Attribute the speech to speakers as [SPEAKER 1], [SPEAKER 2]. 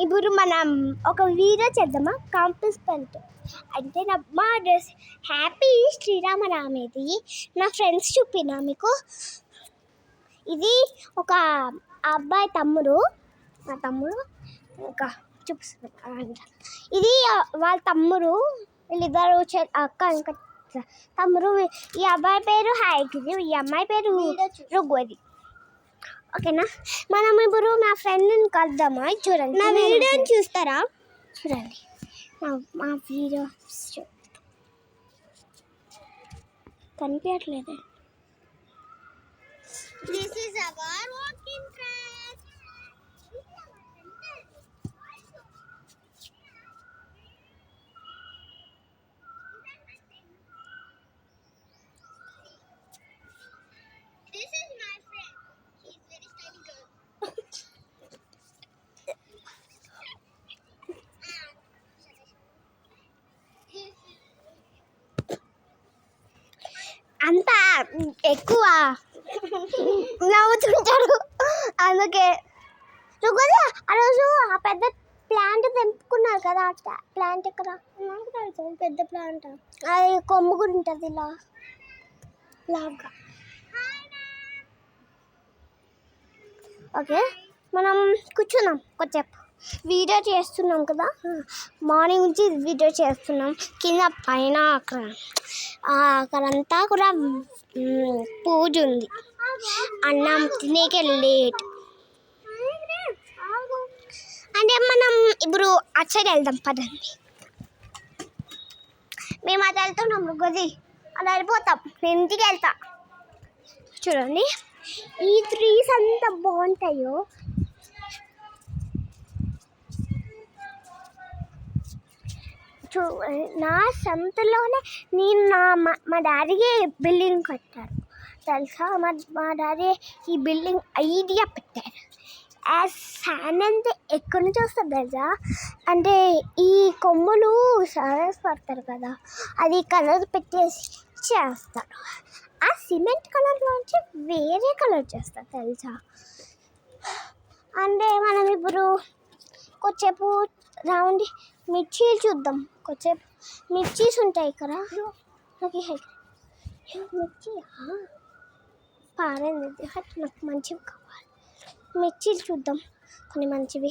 [SPEAKER 1] ఇప్పుడు మనం ఒక వీడియో చేద్దామా కాంపస్ పెయింట్ అంటే మా డ్రెస్ హ్యాపీ శ్రీరామనవమిది నా ఫ్రెండ్స్ చూపినా మీకు. ఇది ఒక అబ్బాయి తమ్ముడు, మా తమ్ముడు ఇంకా చూపిస్తాను. ఇది వాళ్ళ తమ్ముడు, వీళ్ళిద్దరు అక్క ఇంకా తమ్ముడు. ఈ అబ్బాయి పేరు హాయికిది, ఈ అమ్మాయి పేరు రుగ్వది. ఓకేనా, మనం ఇప్పుడు మా ఫ్రెండ్ని కలుద్దామా. చూడండి, నా వీడియోని చూస్తారా? చూడండి మా వీడియో కనిపించట్లేదు. This is our walking track. This is my friend. She's very stylish girl. అంతా ఎక్కువ నవ్వుతుంటారు అందుకే. ఆ రోజు ఆ పెద్ద ప్లాంట్ తెంపుకున్నారు కదా, ప్లాంట్ ఎక్కడ నాకు తెలుసు. పెద్ద ప్లాంట్ అది కొమ్ము కూడా ఉంటుంది ఇలా లాగా. ఓకే, మనం కూర్చున్నాం కొంచెంసేపు. వీడియో చేస్తున్నాం కదా, మార్నింగ్ నుంచి వీడియో చేస్తున్నాం. కింద పైన అక్కడంతా కూడా పూజ ఉంది. అన్నం తినేకే లేట్ అంటే మనం ఇప్పుడు అటు సైడ్ వెళ్దాం పదండి. మేము అది వెళ్తున్నాం గది, అలా వెళ్ళిపోతాం. నేను ఇంటికి వెళ్తా. చూడండి ఈ ట్రీస్ అంత బాగుంటాయో. నా సంతలోనే నేను మా డాడీకి బిల్డింగ్ కట్టారు తెలుసా. మా డాడీ ఈ బిల్డింగ్ ఐడియా పెట్టారు. శాండ్ అంతే ఎక్కడి నుంచి వస్తుంది తెలుసా, అంటే ఈ కొమ్మలు సారస్ పడతారు కదా, అది కలర్ పెట్టేసి చేస్తారు. ఆ సిమెంట్ కలర్లోంచి వేరే కలర్ చేస్తారు తెలుసా. అంటే మనం ఇప్పుడు కొంచెంసేపు రౌండ్ మిర్చీలు చూద్దాం. కొంచెంసేపు మిర్చీస్ ఉంటాయి ఇక్కడ. నాకు మిర్చి పారేది నాకు మంచివి కావాలి. మిర్చీలు చూద్దాం కొన్ని మంచివి.